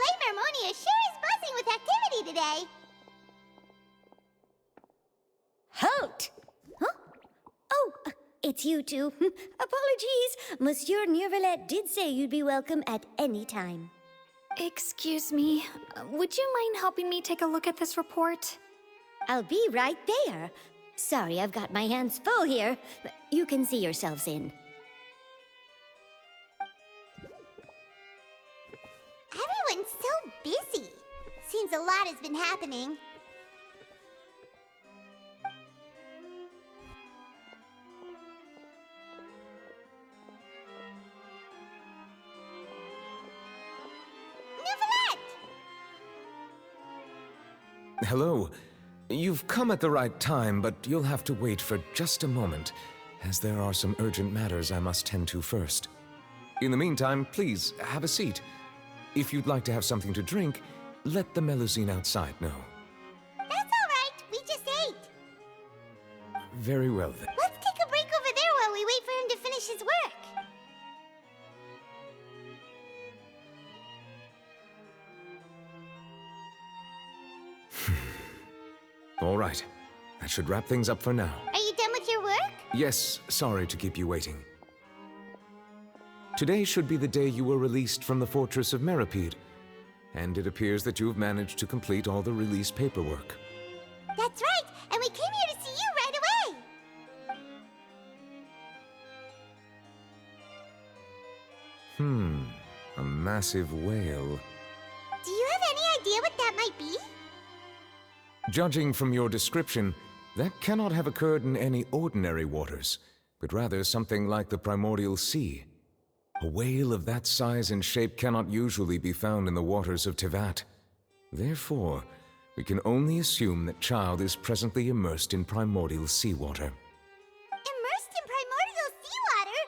Soleil Mermonia sure is buzzing with activity today. Halt! Huh? Oh, it's you two. Apologies. Monsieur Neuvillette did say you'd be welcome at any time. Excuse me, would you mind helping me take a look at this report? I'll be right there. Sorry, I've got my hands full here. You can see yourselves in. Everyone's so busy. Seems a lot has been happening. Hello. You've come at the right time, but you'll have to wait for just a moment, as there are some urgent matters I must tend to first. In the meantime, please, have a seat. If you'd like to have something to drink, let the Melusine outside know. That's all right. We just ate. Very well, then. Let's take a break over there while we wait for him to finish his work. All right. That should wrap things up for now. Are you done with your work? Yes, sorry to keep you waiting. Today should be the day you were released from the Fortress of Meripede, and it appears that you have managed to complete all the release paperwork. That's right, and we came here to see you right away. A massive whale. Do you have any idea what that might be? Judging from your description, that cannot have occurred in any ordinary waters, but rather something like the primordial sea. A whale of that size and shape cannot usually be found in the waters of Tevat. Therefore, we can only assume that Child is presently immersed in primordial seawater. Immersed in primordial seawater?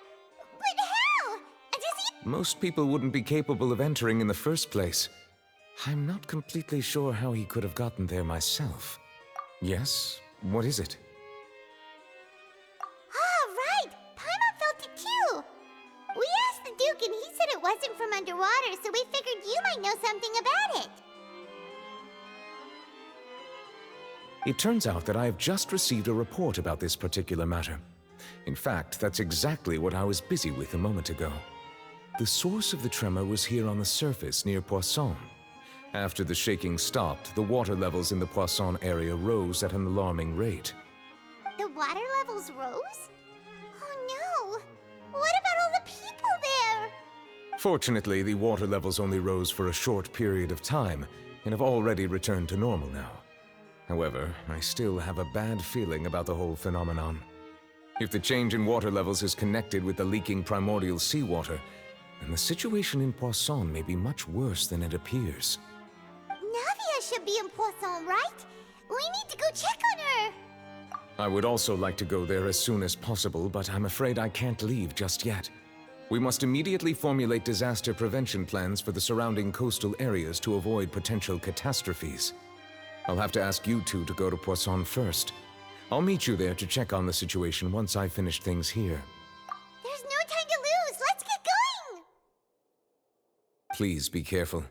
But how? Does he... Most people wouldn't be capable of entering in the first place. I'm not completely sure how he could have gotten there myself. Yes? What is it? Ah, right! Paimon felt it too! We asked the Duke and he said it wasn't from underwater, so we figured you might know something about it. It turns out that I have just received a report about this particular matter. In fact, that's exactly what I was busy with a moment ago. The source of the tremor was here on the surface near Poisson. After the shaking stopped, the water levels in the Poisson area rose at an alarming rate. The water levels rose? Oh no! What about all the people there? Fortunately, the water levels only rose for a short period of time and have already returned to normal now. However, I still have a bad feeling about the whole phenomenon. If the change in water levels is connected with the leaking primordial seawater, then the situation in Poisson may be much worse than it appears. Navia should be in Poisson, right? We need to go check on her! I would also like to go there as soon as possible, but I'm afraid I can't leave just yet. We must immediately formulate disaster prevention plans for the surrounding coastal areas to avoid potential catastrophes. I'll have to ask you two to go to Poisson first. I'll meet you there to check on the situation once I've finished things here. There's no time to lose! Let's get going! Please be careful.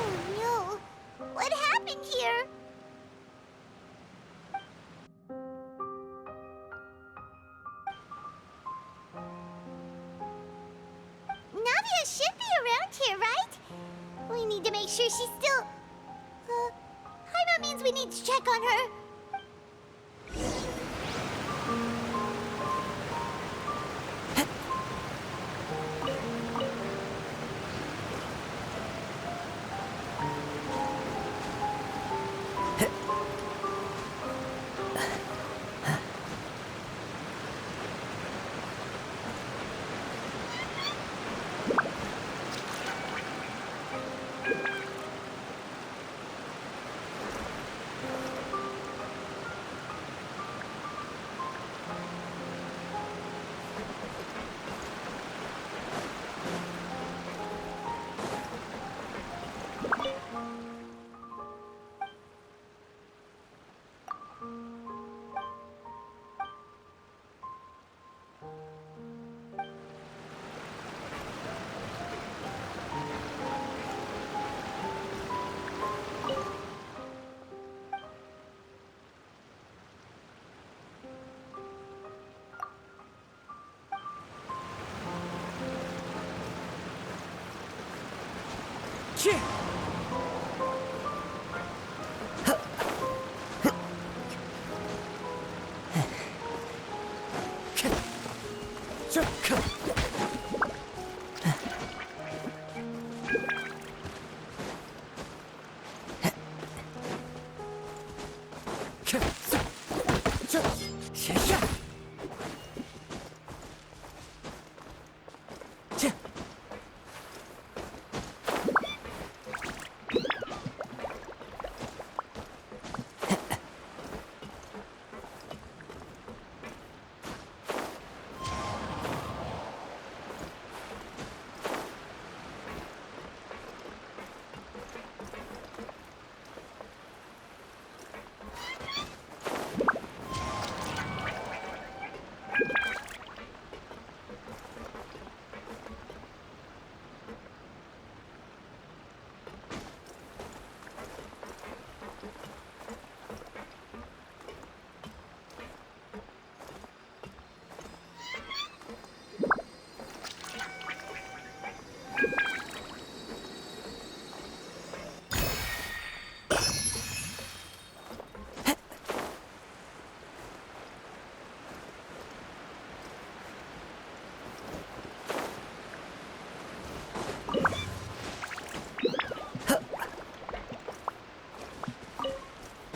Oh no! What happened here? Navia should be around here, right? We need to make sure she's still... Paimon means we need to check on her.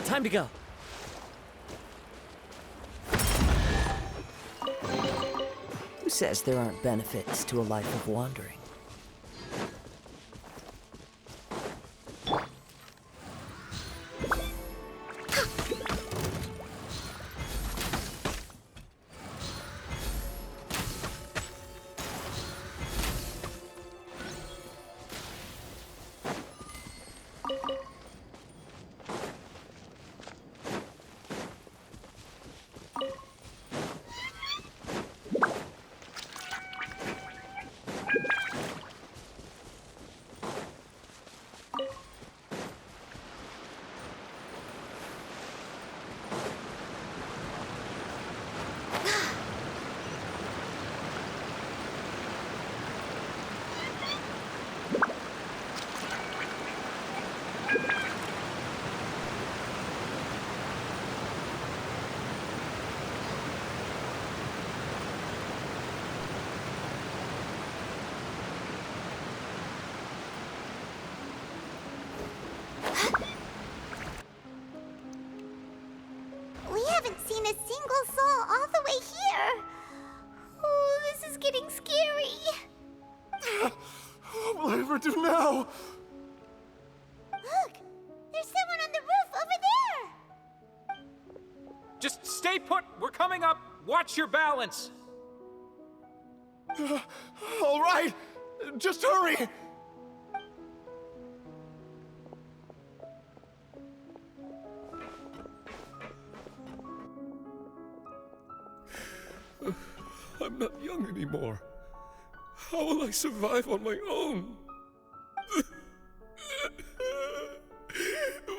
Time to go. Who says there aren't benefits to a life of wandering? We haven't seen a single soul all the way here. Oh, this is getting scary. What will I ever do now? Look, there's someone on the roof over there. Just stay put. We're coming up. Watch your balance. All right, just hurry. I'm not young anymore. How will I survive on my own?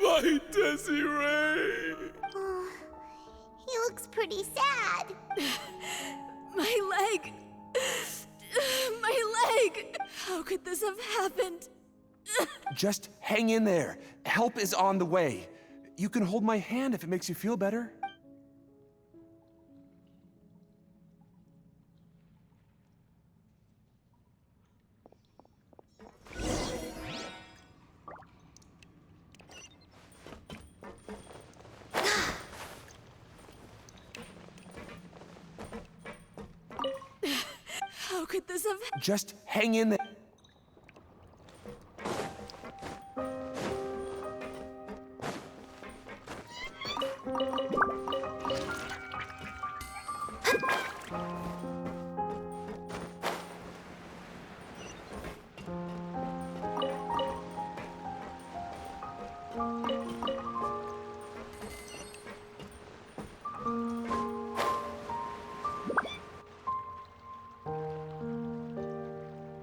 My Desiree! Oh, he looks pretty sad. My leg! My leg! How could this have happened? Just hang in there. Help is on the way. You can hold my hand if it makes you feel better. could this have... Just hang in there.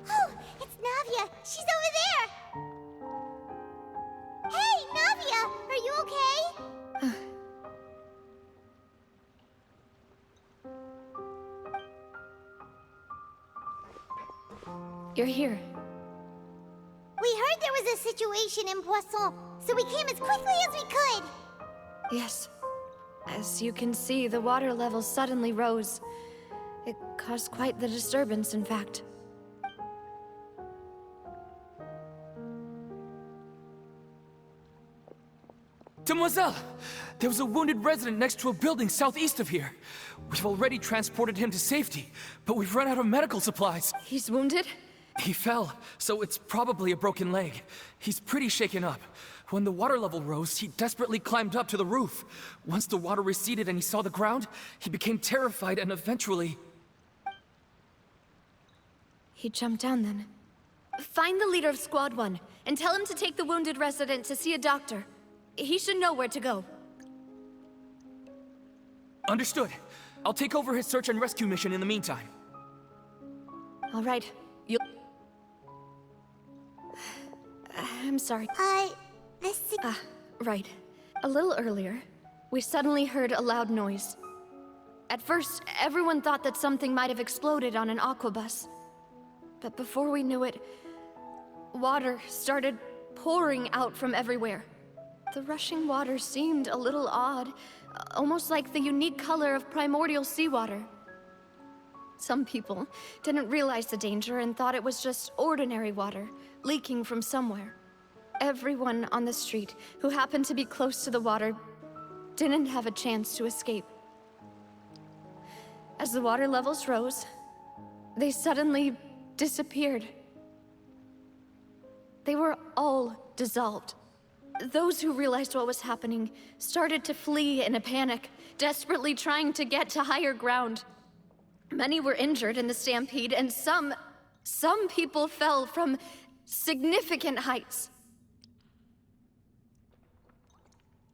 Oh, it's Navia. She's over there. Hey, Navia, are you okay? You're here. We heard there was a situation in Poisson, so we came as quickly as we could. Yes. As you can see, the water level suddenly rose. It caused quite the disturbance, in fact. Demoiselle! There was a wounded resident next to a building southeast of here. We've already transported him to safety, but we've run out of medical supplies. He's wounded? He fell, so it's probably a broken leg. He's pretty shaken up. When the water level rose, he desperately climbed up to the roof. Once the water receded and he saw the ground, he became terrified and eventually... He jumped down then. Find the leader of Squad 1 and tell him to take the wounded resident to see a doctor. He should know where to go. Understood. I'll take over his search and rescue mission in the meantime. All right. I'm sorry. Right. A little earlier, we suddenly heard a loud noise. At first, everyone thought that something might have exploded on an aquabus. But before we knew it, water started pouring out from everywhere. The rushing water seemed a little odd, almost like the unique color of primordial seawater. Some people didn't realize the danger and thought it was just ordinary water, leaking from somewhere. Everyone on the street who happened to be close to the water didn't have a chance to escape. As the water levels rose, they suddenly disappeared. They were all dissolved. Those who realized what was happening started to flee in a panic, desperately trying to get to higher ground. Many were injured in the stampede, and some people fell from significant heights.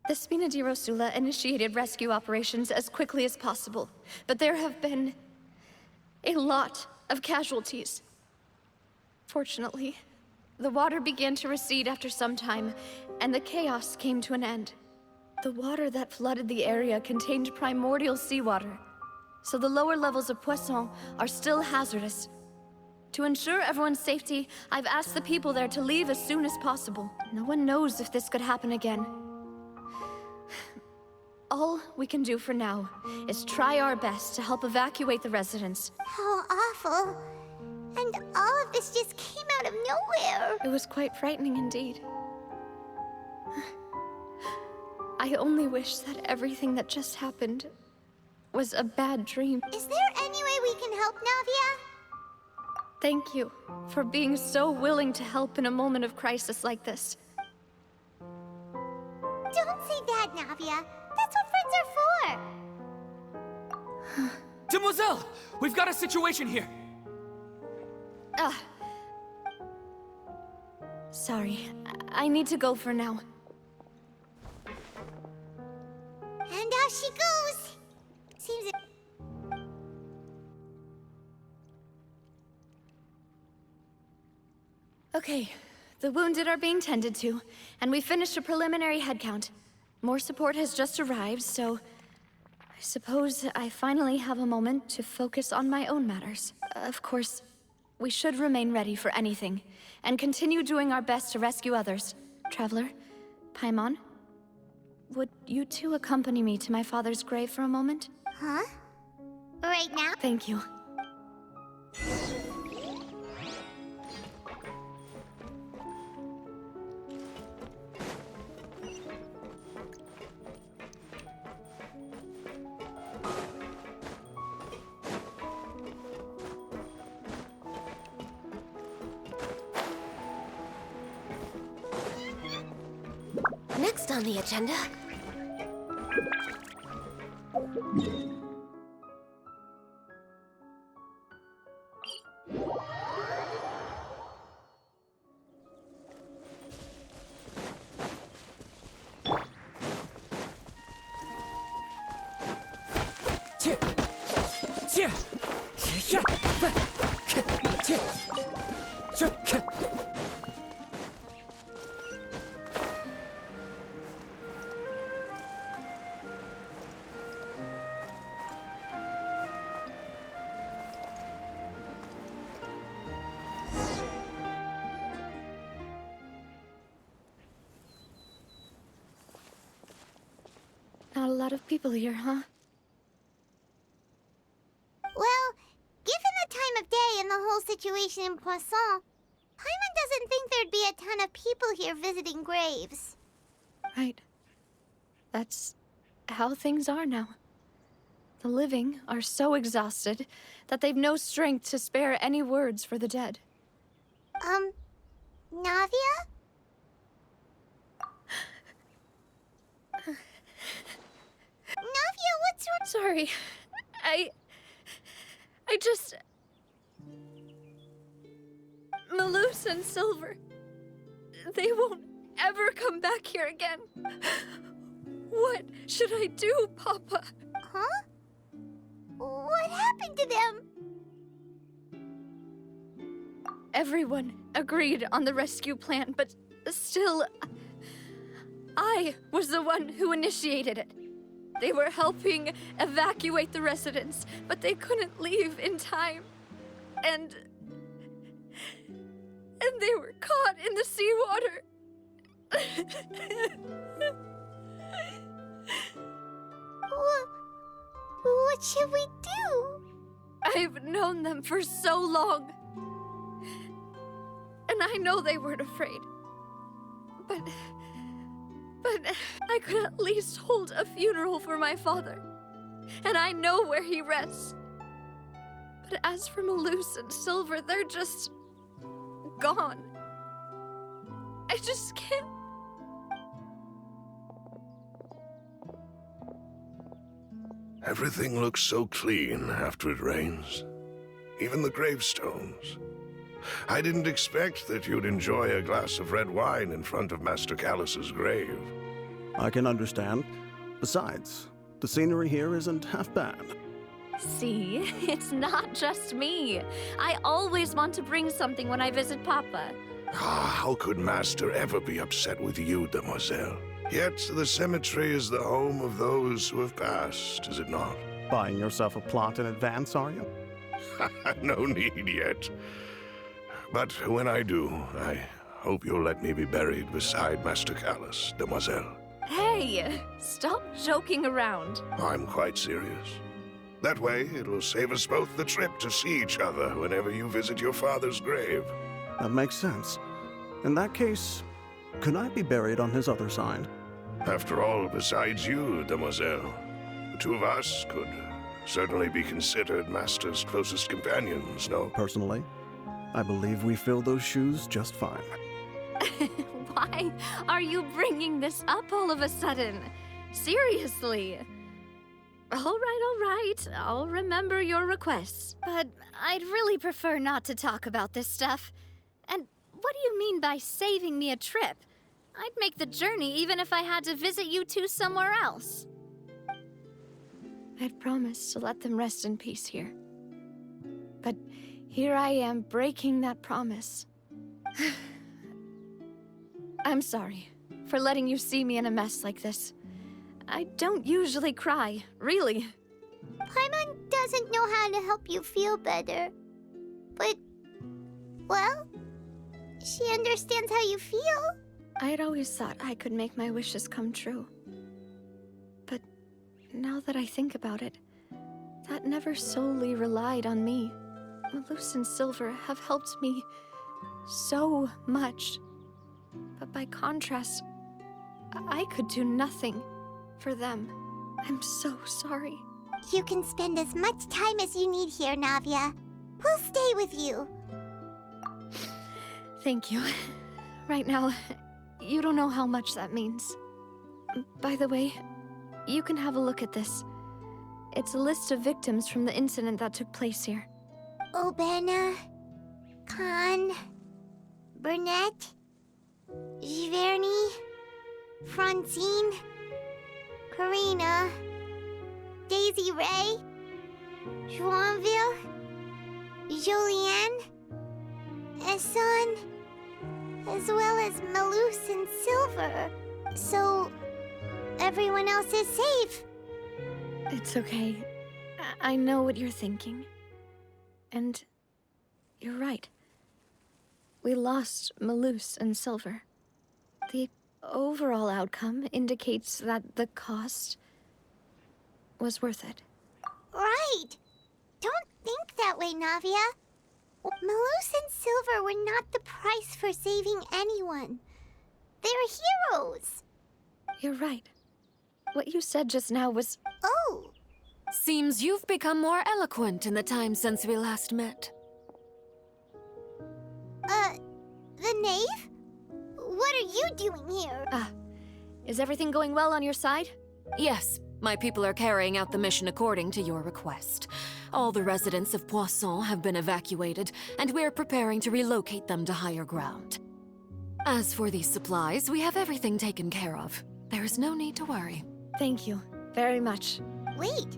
The Spina di Rosula initiated rescue operations as quickly as possible, but there have been a lot of casualties. Fortunately, the water began to recede after some time, and the chaos came to an end. The water that flooded the area contained primordial seawater, so the lower levels of Poisson are still hazardous. To ensure everyone's safety, I've asked the people there to leave as soon as possible. No one knows if this could happen again. All we can do for now is try our best to help evacuate the residents. How awful. And all of this just came out of nowhere. It was quite frightening indeed. I only wish that everything that just happened was a bad dream. Is there any way we can help, Navia? Thank you for being so willing to help in a moment of crisis like this. Don't say that, Navia. That's what friends are for. Demoiselle! We've got a situation here! Sorry. I need to go for now. And out she goes. Seems... Okay, the wounded are being tended to, and we finished a preliminary head count. More support has just arrived, so I suppose I finally have a moment to focus on my own matters. Of course, we should remain ready for anything, and continue doing our best to rescue others. Traveler, Paimon, would you two accompany me to my father's grave for a moment? Huh? Right now? Thank you. next on the agenda? Not a lot of people here, huh? Well, given the time of day and the whole situation in Poisson, Paimon doesn't think there'd be a ton of people here visiting graves. Right. That's how things are now. The living are so exhausted that they've no strength to spare any words for the dead. Navia? Navia, what's wrong? Sorry. I just... Melus and Silver... They won't ever come back here again. What should I do, Papa? Huh? What happened to them? Everyone agreed on the rescue plan, but still... I was the one who initiated it. They were helping evacuate the residents, but they couldn't leave in time. And they were caught in the seawater. What should we do? I've known them for so long. And I know they weren't afraid. But I could at least hold a funeral for my father. And I know where he rests. But as for Melus and Silver, they're just... gone. I just can't... Everything looks so clean after it rains. Even the gravestones. I didn't expect that you'd enjoy a glass of red wine in front of Master Callus's grave. I can understand. Besides, the scenery here isn't half bad. See, it's not just me. I always want to bring something when I visit Papa. How could Master ever be upset with you, Demoiselle? Yet the cemetery is the home of those who have passed, is it not? Buying yourself a plot in advance, are you? No need yet. But when I do, I hope you'll let me be buried beside Master Callus, Demoiselle. Hey, stop joking around. I'm quite serious. That way, it'll save us both the trip to see each other whenever you visit your father's grave. That makes sense. In that case, could I be buried on his other side? After all, besides you, Demoiselle, the two of us could certainly be considered Master's closest companions, no? Personally, I believe we fill those shoes just fine. Why are you bringing this up all of a sudden? Seriously. All right. I'll remember your requests. But I'd really prefer not to talk about this stuff. And what do you mean by saving me a trip? I'd make the journey even if I had to visit you two somewhere else. I'd promised to let them rest in peace here. But here I am breaking that promise. I'm sorry for letting you see me in a mess like this. I don't usually cry, really. Paimon doesn't know how to help you feel better. But, well, she understands how you feel. I had always thought I could make my wishes come true. But now that I think about it, that never solely relied on me. Melus and Silver have helped me so much. But by contrast, I could do nothing for them. I'm so sorry. You can spend as much time as you need here, Navia. We'll stay with you. Thank you. Right now, you don't know how much that means. By the way, you can have a look at this. It's a list of victims from the incident that took place here. Obena, Khan, Burnett, Giverny, Francine, Karina, Daisy Ray, Joinville, Julianne, Esson, as well as Melus and Silver. So, everyone else is safe. It's okay. I know what you're thinking. And you're right. We lost Melus and Silver. The overall outcome indicates that the cost was worth it. Right. Don't think that way, Navia. Melus and Silver were not the price for saving anyone. They're heroes. You're right. What you said just now was... Oh. Seems you've become more eloquent in the time since we last met. The knave? What are you doing here? Is everything going well on your side? Yes, my people are carrying out the mission according to your request. All the residents of Poisson have been evacuated, and we're preparing to relocate them to higher ground. As for these supplies, we have everything taken care of. There is no need to worry. Thank you very much. Wait,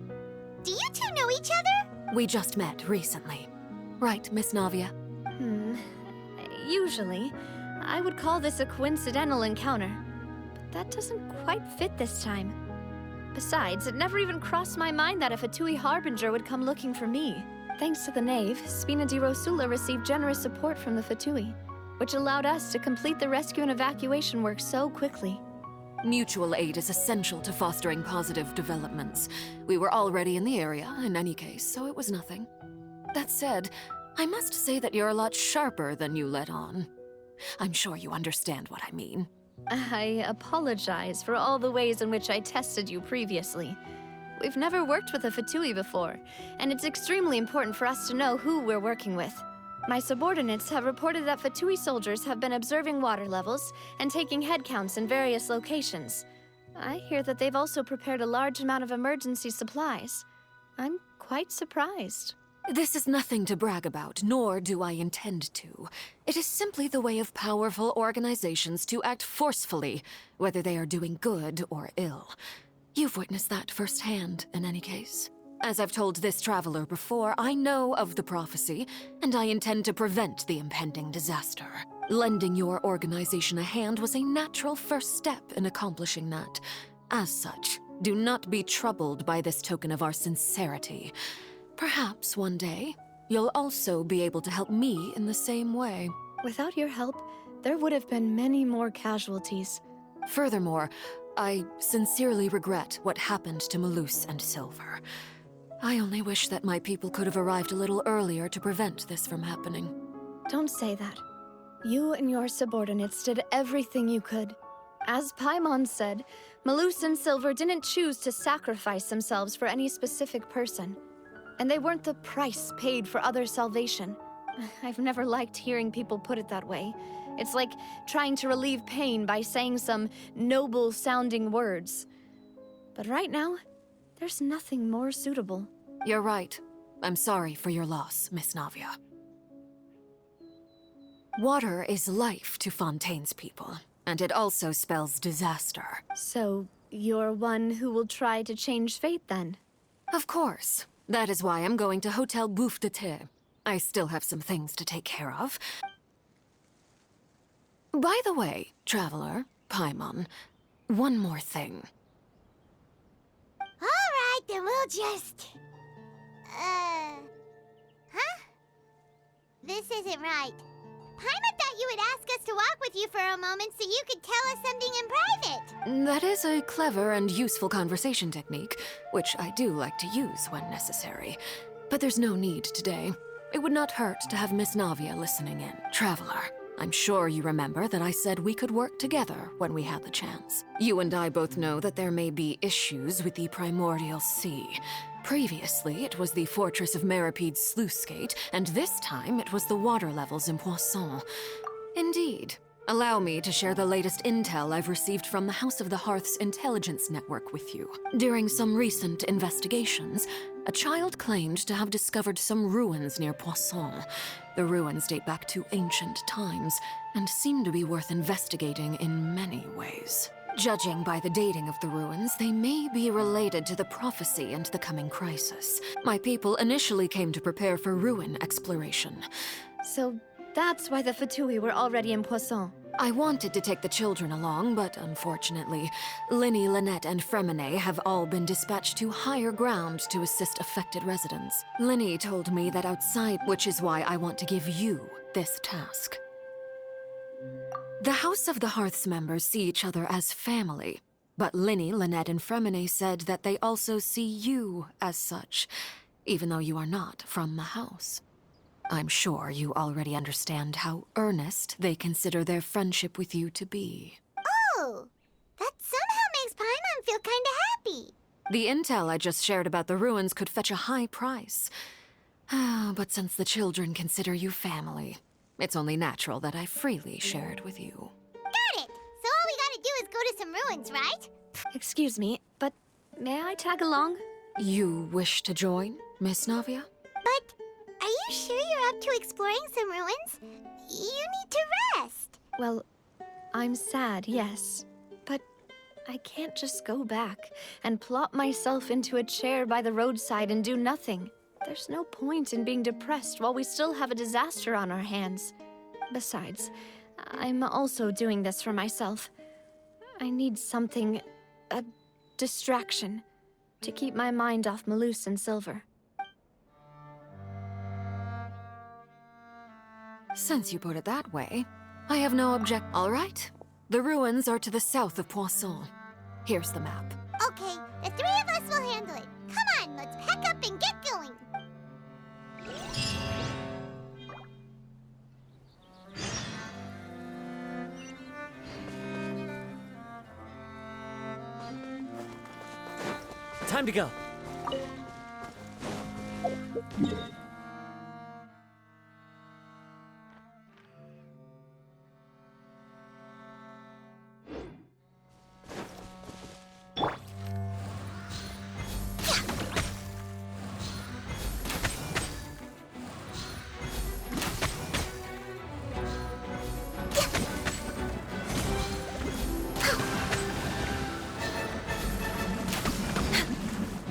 do you two know each other? We just met recently. Right, Miss Navia? Usually, I would call this a coincidental encounter, but that doesn't quite fit this time. Besides, it never even crossed my mind that a Fatui Harbinger would come looking for me. Thanks to the Knave, Spina di Rosula received generous support from the Fatui, which allowed us to complete the rescue and evacuation work so quickly. Mutual aid is essential to fostering positive developments. We were already in the area, in any case, so it was nothing. That said, I must say that you're a lot sharper than you let on. I'm sure you understand what I mean. I apologize for all the ways in which I tested you previously. We've never worked with a Fatui before, and it's extremely important for us to know who we're working with. My subordinates have reported that Fatui soldiers have been observing water levels and taking head counts in various locations. I hear that they've also prepared a large amount of emergency supplies. I'm quite surprised. This is nothing to brag about, nor do I intend to. It is simply the way of powerful organizations to act forcefully, whether they are doing good or ill. You've witnessed that firsthand, in any case. As I've told this traveler before, I know of the prophecy, and I intend to prevent the impending disaster. Lending your organization a hand was a natural first step in accomplishing that. As such, do not be troubled by this token of our sincerity. Perhaps one day, you'll also be able to help me in the same way. Without your help, there would have been many more casualties. Furthermore, I sincerely regret what happened to Melus and Silver. I only wish that my people could have arrived a little earlier to prevent this from happening. Don't say that. You and your subordinates did everything you could. As Paimon said, Melus and Silver didn't choose to sacrifice themselves for any specific person. And they weren't the price paid for other salvation. I've never liked hearing people put it that way. It's like trying to relieve pain by saying some noble-sounding words. But right now, there's nothing more suitable. You're right. I'm sorry for your loss, Miss Navia. Water is life to Fontaine's people, and it also spells disaster. So, you're one who will try to change fate, then? Of course. That is why I'm going to Hotel Bouffe de Thé. I still have some things to take care of. By the way, traveler, Paimon, one more thing. All right, then we'll just... This isn't right. Paimon thought you would ask us to walk with you for a moment so you could tell us something in private. That is a clever and useful conversation technique, which I do like to use when necessary. But there's no need today. It would not hurt to have Miss Navia listening in. Traveler, I'm sure you remember that I said we could work together when we had the chance. You and I both know that there may be issues with the Primordial Sea. Previously, it was the Fortress of Meripede's sluice gate, and this time it was the water levels in Poisson. Indeed, Allow me to share the latest intel I've received from the House of the Hearth's intelligence network with you. During some recent investigations, a child claimed to have discovered some ruins near Poisson. The ruins date back to ancient times and seem to be worth investigating in many ways. Judging by the dating of the ruins, they may be related to the prophecy and the coming crisis. My people initially came to prepare for ruin exploration. So that's why the Fatui were already in Poisson. I wanted to take the children along, but unfortunately, Linny, Lynette, and Fremine have all been dispatched to higher ground to assist affected residents. Linny told me that outside, which is why I want to give you this task. The House of the Hearth's members see each other as family, but Linny, Lynette, and Fremine said that they also see you as such, even though you are not from the house. I'm sure you already understand how earnest they consider their friendship with you to be. Oh, that somehow makes Paimon feel kinda happy. The intel I just shared about the ruins could fetch a high price. But since the children consider you family, it's only natural that I freely share it with you. Got it! So all we gotta do is go to some ruins, right? Excuse me, but may I tag along? You wish to join, Miss Navia? But are you sure you're up to exploring some ruins? You need to rest. Well, I'm sad, yes. But I can't just go back and plop myself into a chair by the roadside and do nothing. There's no point in being depressed while we still have a disaster on our hands. Besides, I'm also doing this for myself. I need something, a distraction, to keep my mind off Melus and Silver. Since you put it that way, I have no object. All right. The ruins are to the south of Poisson. Here's the map. Okay, the three of us will handle it. Come on, let's pack up and get going. Time to go.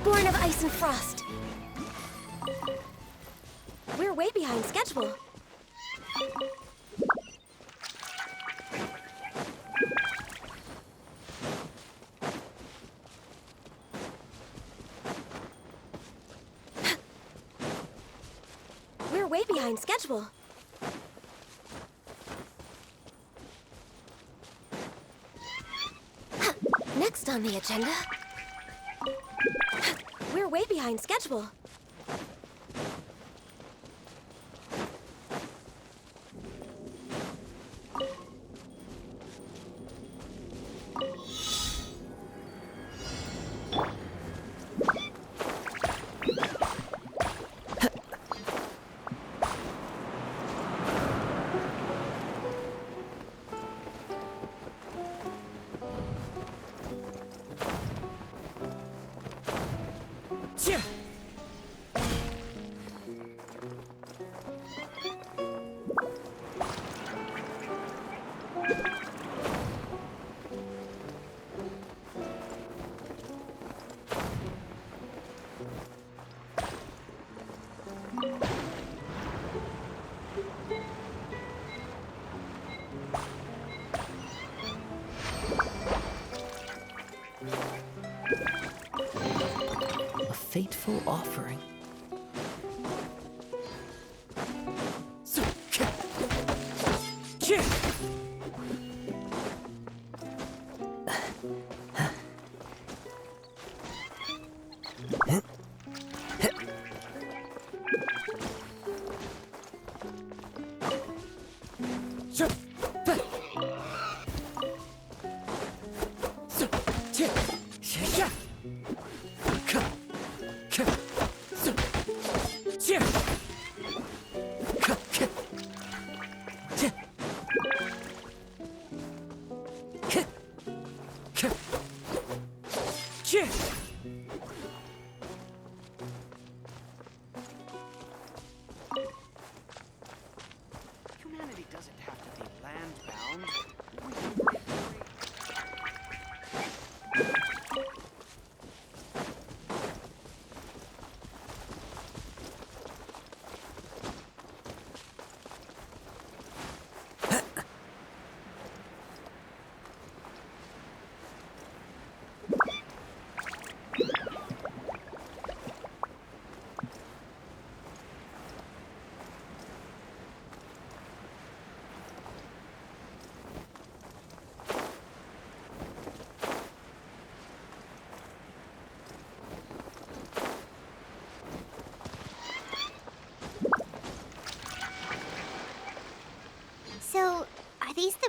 Born of ice and frost. We're way behind schedule. We're way behind schedule. Next on the agenda. We're way behind schedule. A fateful offering.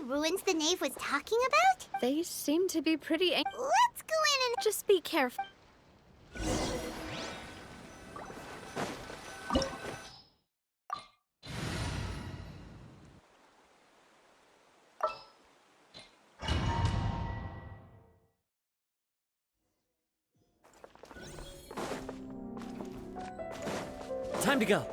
the ruins the knave was talking about? They seem to be pretty Let's go in and... Just be careful. Time to go.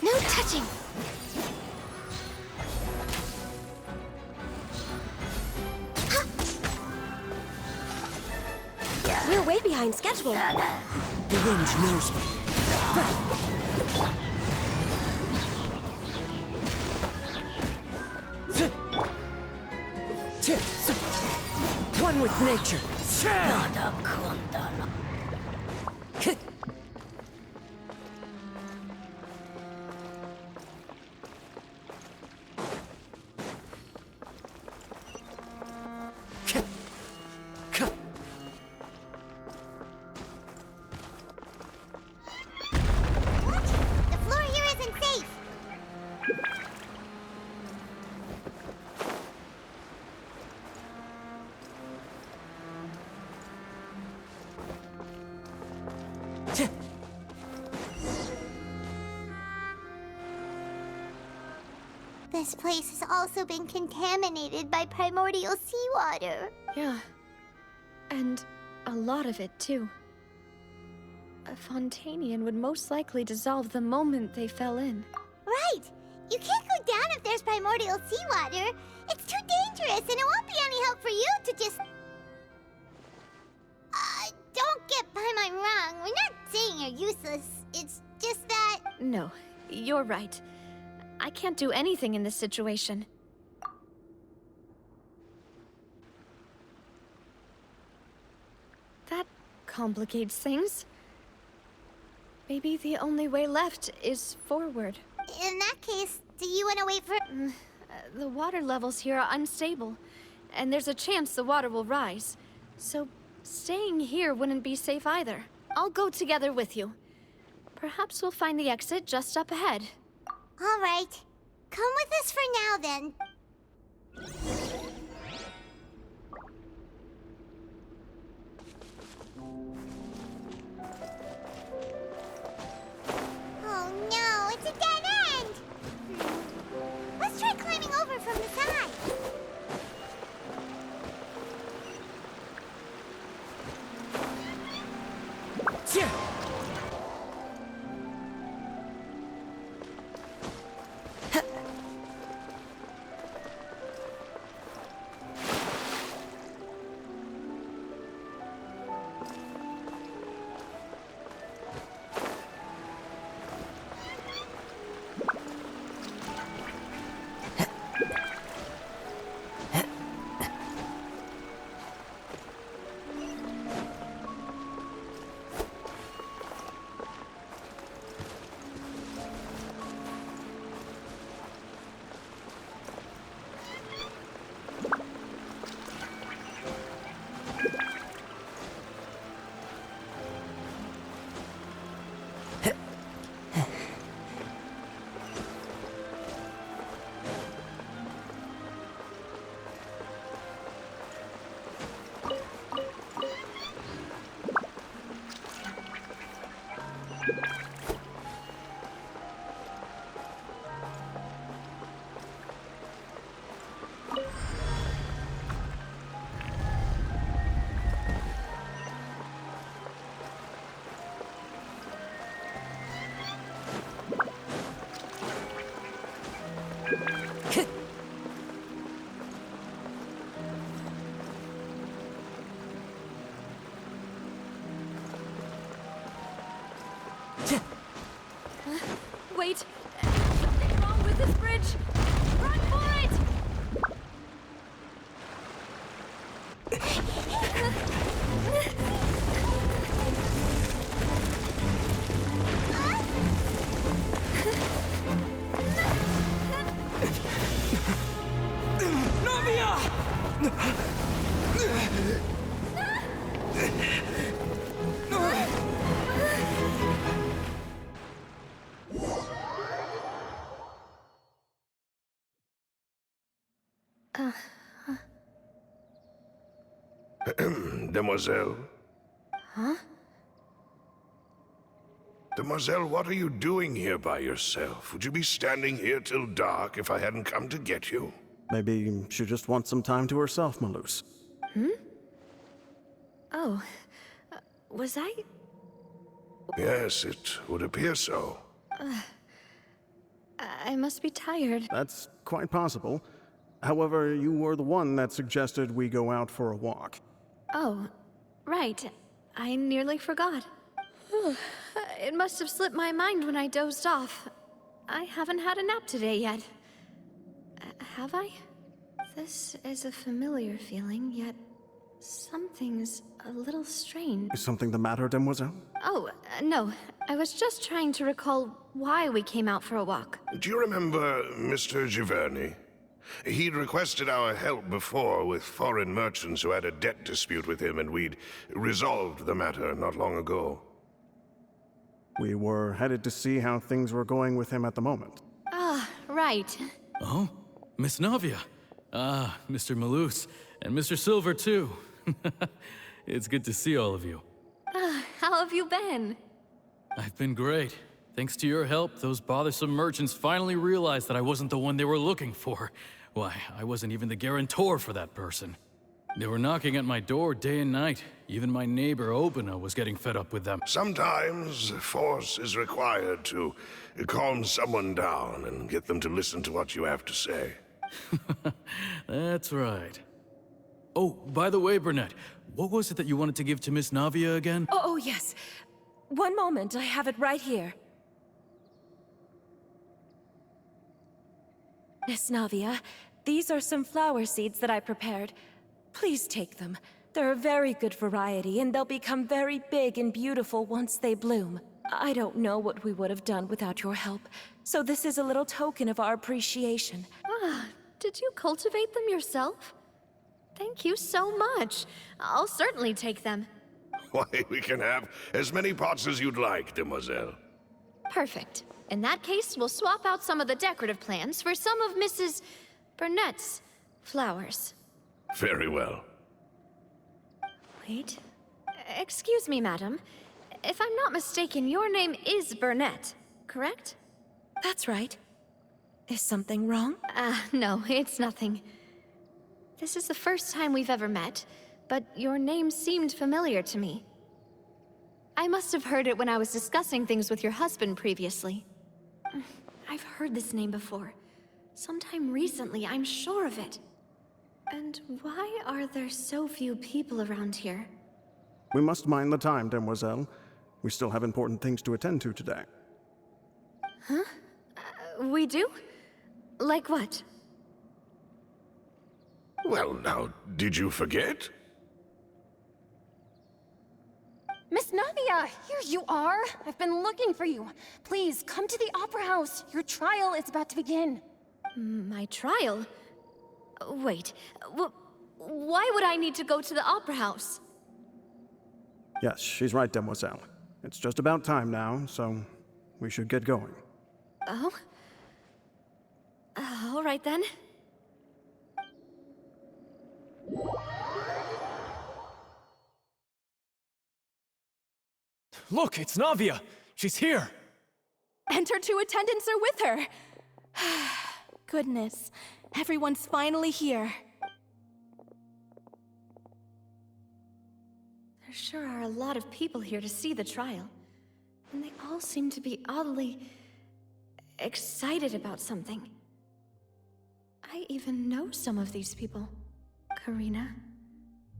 No touching! We're way behind schedule. The wind knows me. One with nature. The floor here isn't safe! This place has also been contaminated by primordial seawater. Yeah. And a lot of it, too. A Fontanian would most likely dissolve the moment they fell in. Right! You can't go down if there's primordial seawater. It's too dangerous, and it won't be any help for you to just... don't get by my wrong. We're not saying you're useless. It's just that... No, you're right. I can't do anything in this situation. That complicates things. Maybe the only way left is forward. In that case, do you want to wait for... The water levels here are unstable, and there's a chance the water will rise. So staying here wouldn't be safe either. I'll go together with you. Perhaps we'll find the exit just up ahead. All right. Come with us for now, then. Oh no, it's a dead end! Let's try climbing over from the side. Yeah. Wait! Something wrong with this bridge! Run for it! Demoiselle? Huh? Demoiselle, what are you doing here by yourself? Would you be standing here till dark if I hadn't come to get you? Maybe she just wants some time to herself, Melus. Hmm? Oh. Was I? Yes, it would appear so. I must be tired. That's quite possible. However, you were the one that suggested we go out for a walk. Oh, right. I nearly forgot. It must have slipped my mind when I dozed off. I haven't had a nap today yet. Have I? This is a familiar feeling, yet something's a little strange. Is something the matter, Demoiselle? Oh, no. I was just trying to recall why we came out for a walk. Do you remember Mr. Giverny? He'd requested our help before with foreign merchants who had a debt dispute with him, and we'd resolved the matter not long ago. We were headed to see how things were going with him at the moment. Ah, right. Oh? Miss Navia. Ah, Mr. Melus. And Mr. Silver, too. It's good to see all of you. How have you been? I've been great. Thanks to your help, those bothersome merchants finally realized that I wasn't the one they were looking for. Why, I wasn't even the guarantor for that person. They were knocking at my door day and night. Even my neighbor, Obina, was getting fed up with them. Sometimes force is required to calm someone down and get them to listen to what you have to say. That's right. Oh, by the way, Burnett, what was it that you wanted to give to Miss Navia again? Oh, yes. One moment, I have it right here. Miss Navia, these are some flower seeds that I prepared. Please take them. They're a very good variety, and they'll become very big and beautiful once they bloom. I don't know what we would have done without your help, so this is a little token of our appreciation. Did you cultivate them yourself? Thank you so much. I'll certainly take them. Why, we can have as many pots as you'd like, Demoiselle. Perfect. In that case, we'll swap out some of the decorative plants for some of Mrs. Burnett's flowers. Very well. Wait. Excuse me, madam. If I'm not mistaken, your name is Burnett, correct? That's right. Is something wrong? No, it's nothing. This is the first time we've ever met, but your name seemed familiar to me. I must have heard it when I was discussing things with your husband previously. I've heard this name before. Sometime recently, I'm sure of it. And why are there so few people around here? We must mind the time, Demoiselle. We still have important things to attend to today. Huh? We do? Like what? Well, now, did you forget? Miss Navia, here you are. I've been looking for you. Please, come to the Opera House. Your trial is about to begin. My trial? Wait, why would I need to go to the Opera House? Yes, she's right, Demoiselle. It's just about time now, so we should get going. Oh? All right then. Look, it's Navia! She's here! And her two attendants are with her. Goodness, everyone's finally here. There sure are a lot of people here to see the trial. And they all seem to be oddly excited about something. I even know some of these people. Karina,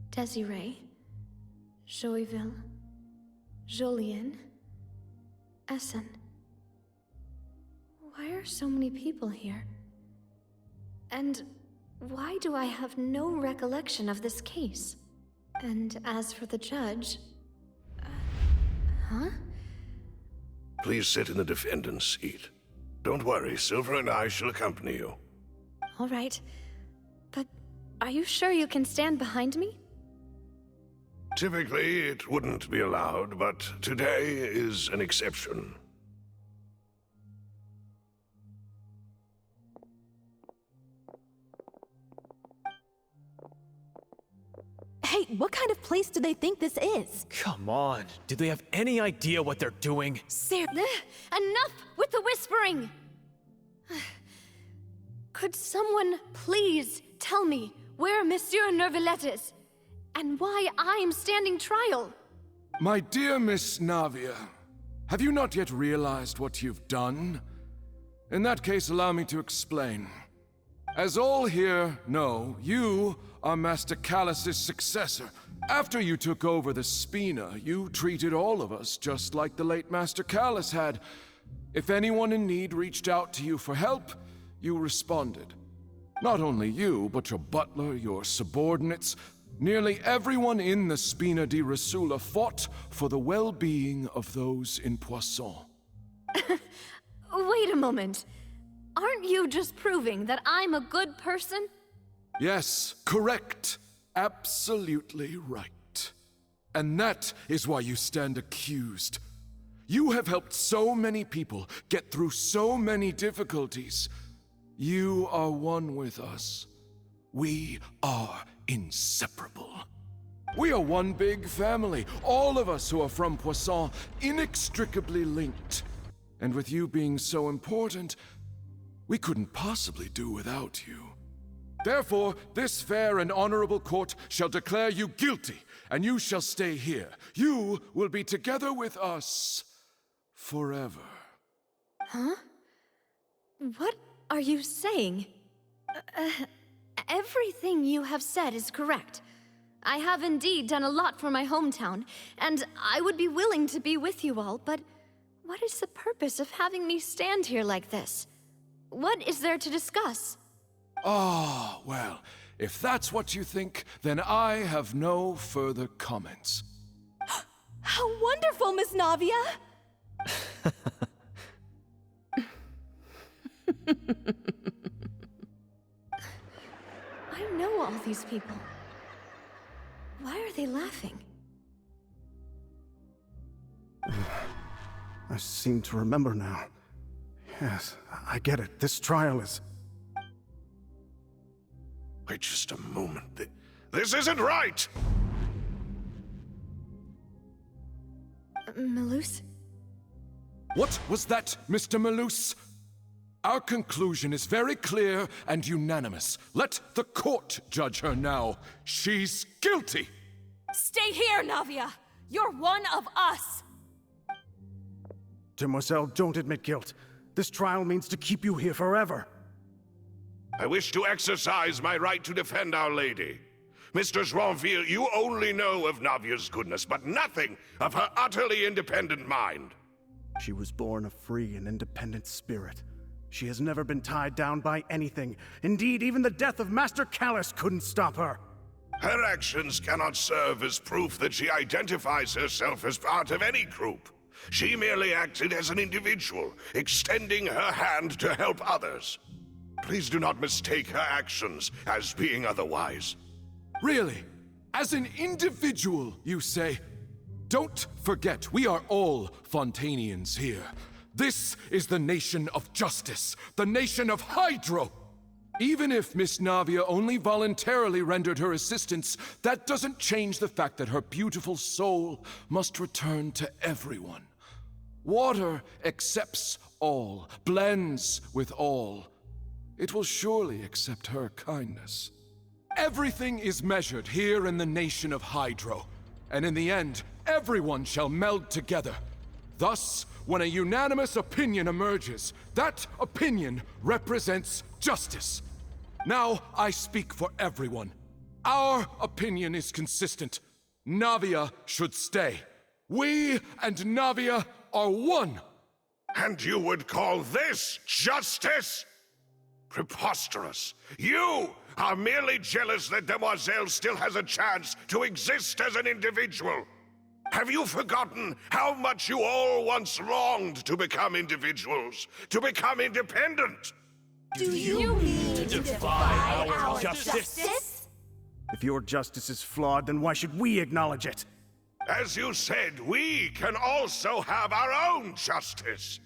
Desiree, Joyville, Jolien, Essen. Why are so many people here? And why do I have no recollection of this case? And as for the judge... huh? Please sit in the defendant's seat. Don't worry, Silver and I shall accompany you. All right. But are you sure you can stand behind me? Typically, it wouldn't be allowed, but today is an exception. Hey, what kind of place do they think this is? Come on. Do they have any idea what they're doing? Enough with the whispering! Could someone please tell me where Monsieur Neuvillette is? And why I'm standing trial? My dear Miss Navia, have you not yet realized what you've done? In that case, allow me to explain. As all here know, you are Master Callus's successor. After you took over the Spina, you treated all of us just like the late Master Callus had. If anyone in need reached out to you for help, you responded. Not only you, but your butler, your subordinates, nearly everyone in the Spina di Rasula fought for the well-being of those in Poisson. Wait a moment. Aren't you just proving that I'm a good person? Yes, correct. Absolutely right. And that is why you stand accused. You have helped so many people get through so many difficulties. You are one with us. We are inseparable. We are one big family, all of us who are from Poisson, inextricably linked. And with you being so important, we couldn't possibly do without you. Therefore, this fair and honorable court shall declare you guilty, and you shall stay here. You will be together with us forever. Huh? What are you saying? Everything you have said is correct. I have indeed done a lot for my hometown, and I would be willing to be with you all, but what is the purpose of having me stand here like this? What is there to discuss? Ah, well, if that's what you think, then I have no further comments. How wonderful, Miss Navia! I know all these people. Why are they laughing? I seem to remember now. Yes, I get it. This trial is... Wait just a moment. This isn't right! Melus? What was that, Mr. Melus? Our conclusion is very clear and unanimous. Let the court judge her now. She's guilty! Stay here, Navia! You're one of us! Demoiselle, don't admit guilt. This trial means to keep you here forever. I wish to exercise my right to defend Our Lady. Mr. Joinville, you only know of Navia's goodness, but nothing of her utterly independent mind. She was born a free and independent spirit. She has never been tied down by anything. Indeed, even the death of Master Callus couldn't stop her. Her actions cannot serve as proof that she identifies herself as part of any group. She merely acted as an individual, extending her hand to help others. Please do not mistake her actions as being otherwise. Really? As an individual, you say? Don't forget, we are all Fontanians here. This is the nation of justice, the nation of Hydro. Even if Miss Navia only voluntarily rendered her assistance, that doesn't change the fact that her beautiful soul must return to everyone. Water accepts all, blends with all. It will surely accept her kindness. Everything is measured here in the nation of Hydro, and in the end, everyone shall meld together. Thus, when a unanimous opinion emerges, that opinion represents justice. Now I speak for everyone. Our opinion is consistent. Navia should stay. We and Navia are one. And you would call this justice? Preposterous. You are merely jealous that Demoiselle still has a chance to exist as an individual. Have you forgotten how much you all once longed to become individuals, to become independent? Do you mean to defy our justice? If your justice is flawed, then why should we acknowledge it? As you said, we can also have our own justice.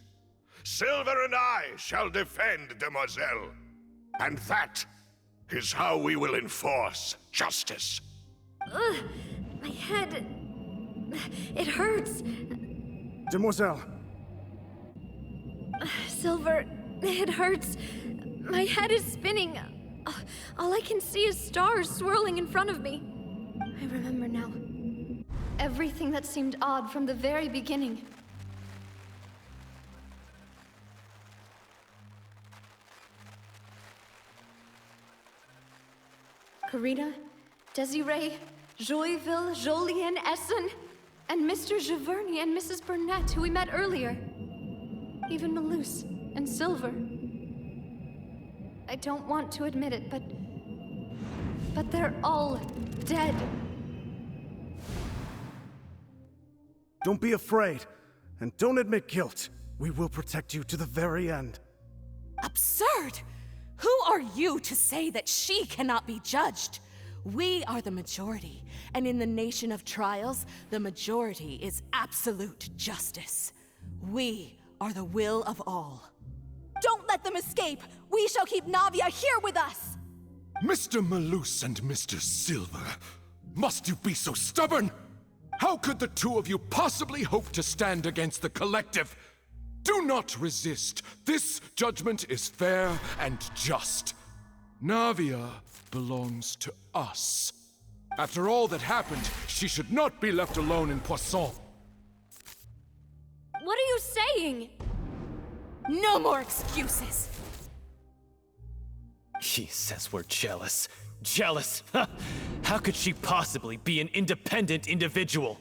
Silver and I shall defend Demoiselle. And that is how we will enforce justice. Ugh, my head... It hurts. Demoiselle. Silver, it hurts. My head is spinning. All I can see is stars swirling in front of me. I remember now. Everything that seemed odd from the very beginning. Karina, Desiree, Joyville, Jolien, Essen, and Mr. Giverny and Mrs. Burnett, who we met earlier. Even Melus and Silver. I don't want to admit it, but they're all dead. Don't be afraid, and don't admit guilt. We will protect you to the very end. Absurd! Who are you to say that she cannot be judged? We are the majority, and in the nation of trials, the majority is absolute justice. We are the will of all. Don't let them escape! We shall keep Navia here with us! Mr. Melus and Mr. Silver, must you be so stubborn? How could the two of you possibly hope to stand against the collective? Do not resist. This judgment is fair and just. Navia belongs to us. After all that happened, she should not be left alone in Poisson. What are you saying? No more excuses! She says we're jealous. Jealous? Huh? How could she possibly be an independent individual?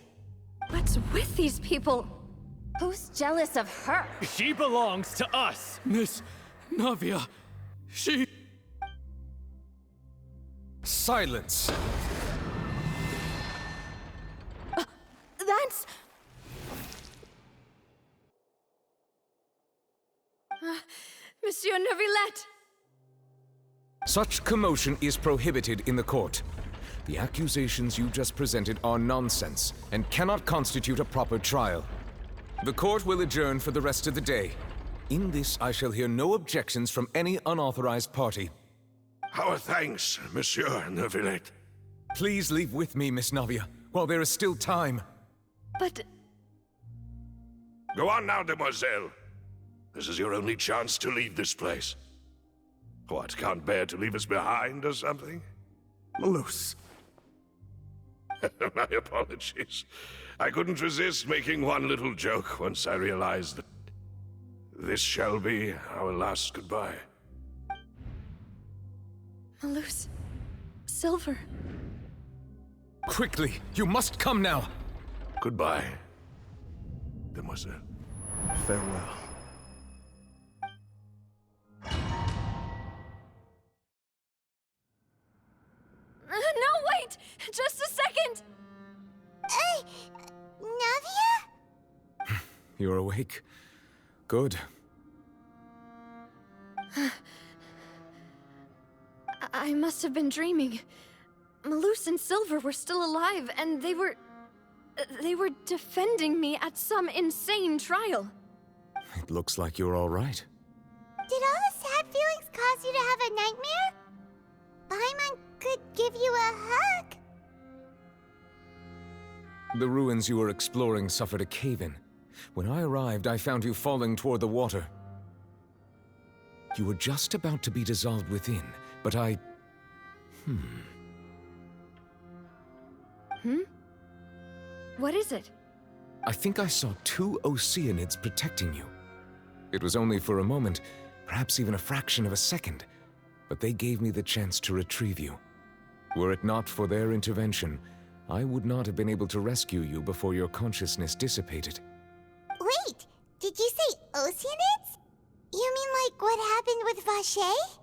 What's with these people? Who's jealous of her? She belongs to us! Miss Navia, she... Silence! That's... Monsieur Neuvillette! Such commotion is prohibited in the court. The accusations you just presented are nonsense and cannot constitute a proper trial. The court will adjourn for the rest of the day. In this, I shall hear no objections from any unauthorized party. Our thanks, Monsieur Neuvillette. Please leave with me, Miss Navia, while there is still time. But... Go on now, demoiselle. This is your only chance to leave this place. What, can't bear to leave us behind or something? Melus. My apologies. I couldn't resist making one little joke once I realized that this shall be our last goodbye. Melus... Silver... Quickly, you must come now! Goodbye, demoiselle. Farewell. No, wait! Just a second! Navia? You're awake. Good. I must have been dreaming. Melus and Silver were still alive, and they were defending me at some insane trial. It looks like you're all right. Did all the sad feelings cause you to have a nightmare? Paimon could give you a hug. The ruins you were exploring suffered a cave-in. When I arrived, I found you falling toward the water. You were just about to be dissolved within, but I... What is it? I think I saw two Oceanids protecting you. It was only for a moment, perhaps even a fraction of a second, but they gave me the chance to retrieve you. Were it not for their intervention, I would not have been able to rescue you before your consciousness dissipated. Wait, did you say Oceanids? You mean like what happened with Vache?